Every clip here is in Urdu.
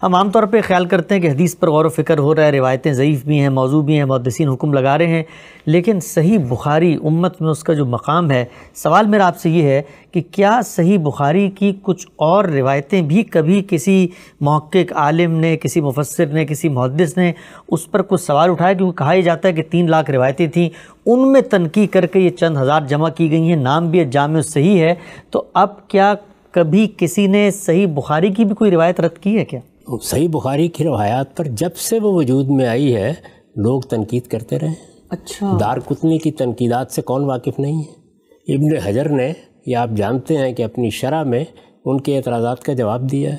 ہم عام طور پہ خیال کرتے ہیں کہ حدیث پر غور و فکر ہو رہا ہے، روایتیں ضعیف بھی ہیں، موضوع بھی ہیں، محدثین حکم لگا رہے ہیں، لیکن صحیح بخاری امت میں اس کا جو مقام ہے، سوال میرا آپ سے یہ ہے کہ کیا صحیح بخاری کی کچھ اور روایتیں بھی کبھی کسی محقق عالم نے، کسی مفسر نے، کسی محدث نے اس پر کچھ سوال اٹھایا؟ کیونکہ کہا یہ جاتا ہے کہ 3 لاکھ روایتیں تھیں، ان میں تنقیح کر کے یہ چند ہزار جمع کی گئی ہیں، نام بھی جامع صحیح ہے، تو اب کیا کبھی کسی نے صحیح بخاری کی بھی کوئی روایت رد کی ہے کیا؟ صحیح بخاری کی روایات پر جب سے وہ وجود میں آئی ہے لوگ تنقید کرتے رہے۔ اچھا، دارقطنی کی تنقیدات سے کون واقف نہیں ہے؟ ابن حجر نے، یہ آپ جانتے ہیں کہ اپنی شرح میں ان کے اعتراضات کا جواب دیا ہے،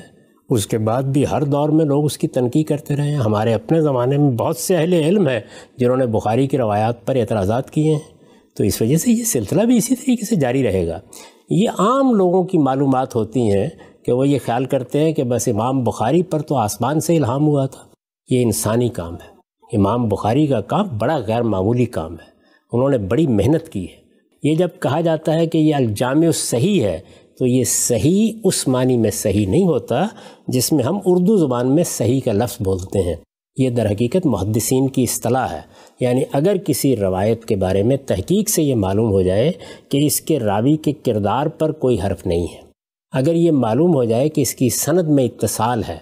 اس کے بعد بھی ہر دور میں لوگ اس کی تنقید کرتے رہے ہیں۔ ہمارے اپنے زمانے میں بہت سے اہل علم ہیں جنہوں نے بخاری کی روایات پر اعتراضات کیے ہیں، تو اس وجہ سے یہ سلسلہ بھی اسی طریقے سے جاری رہے گا۔ یہ عام لوگوں کی معلومات ہوتی ہیں کہ وہ یہ خیال کرتے ہیں کہ بس امام بخاری پر تو آسمان سے الہام ہوا تھا۔ یہ انسانی کام ہے۔ امام بخاری کا کام بڑا غیر معمولی کام ہے، انہوں نے بڑی محنت کی ہے۔ یہ جب کہا جاتا ہے کہ یہ الجامع الصحیح ہے تو یہ صحیح اس معنی میں صحیح نہیں ہوتا جس میں ہم اردو زبان میں صحیح کا لفظ بولتے ہیں۔ یہ در حقیقت محدثین کی اصطلاح ہے، یعنی اگر کسی روایت کے بارے میں تحقیق سے یہ معلوم ہو جائے کہ اس کے راوی کے کردار پر کوئی حرف نہیں ہے، اگر یہ معلوم ہو جائے کہ اس کی سند میں اتصال ہے،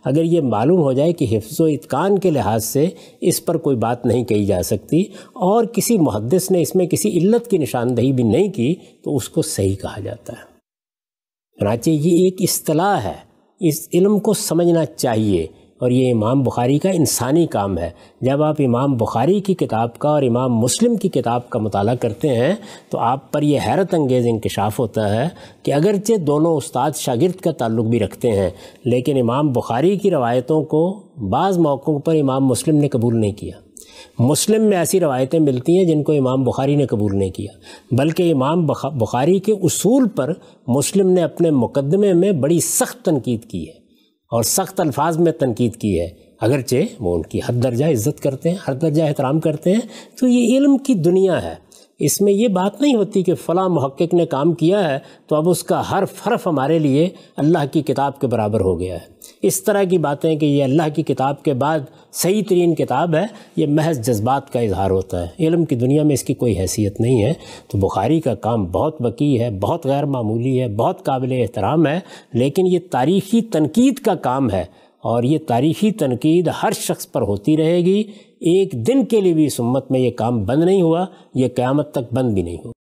اگر یہ معلوم ہو جائے کہ حفظ و اتقان کے لحاظ سے اس پر کوئی بات نہیں کہی جا سکتی اور کسی محدث نے اس میں کسی علت کی نشاندہی بھی نہیں کی، تو اس کو صحیح کہا جاتا ہے۔ چنانچہ یہ ایک اصطلاح ہے، اس علم کو سمجھنا چاہیے، اور یہ امام بخاری کا انسانی کام ہے۔ جب آپ امام بخاری کی کتاب کا اور امام مسلم کی کتاب کا مطالعہ کرتے ہیں تو آپ پر یہ حیرت انگیز انکشاف ہوتا ہے کہ اگرچہ دونوں استاد شاگرد کا تعلق بھی رکھتے ہیں، لیکن امام بخاری کی روایتوں کو بعض موقعوں پر امام مسلم نے قبول نہیں کیا۔ مسلم میں ایسی روایتیں ملتی ہیں جن کو امام بخاری نے قبول نہیں کیا، بلکہ امام بخاری کے اصول پر مسلم نے اپنے مقدمے میں بڑی سخت تنقید کی ہے اور سخت الفاظ میں تنقید کی ہے، اگرچہ وہ ان کی حد درجہ عزت کرتے ہیں، حد درجہ احترام کرتے ہیں۔ تو یہ علم کی دنیا ہے، اس میں یہ بات نہیں ہوتی کہ فلاں محقق نے کام کیا ہے تو اب اس کا حرف ہمارے لیے اللہ کی کتاب کے برابر ہو گیا ہے۔ اس طرح کی باتیں کہ یہ اللہ کی کتاب کے بعد صحیح ترین کتاب ہے، یہ محض جذبات کا اظہار ہوتا ہے، علم کی دنیا میں اس کی کوئی حیثیت نہیں ہے۔ تو بخاری کا کام بہت وسیع ہے، بہت غیر معمولی ہے، بہت قابل احترام ہے، لیکن یہ تاریخی تنقید کا کام ہے، اور یہ تاریخی تنقید ہر شخص پر ہوتی رہے گی۔ ایک دن کے لیے بھی اس امت میں یہ کام بند نہیں ہوا، یہ قیامت تک بند بھی نہیں ہوا۔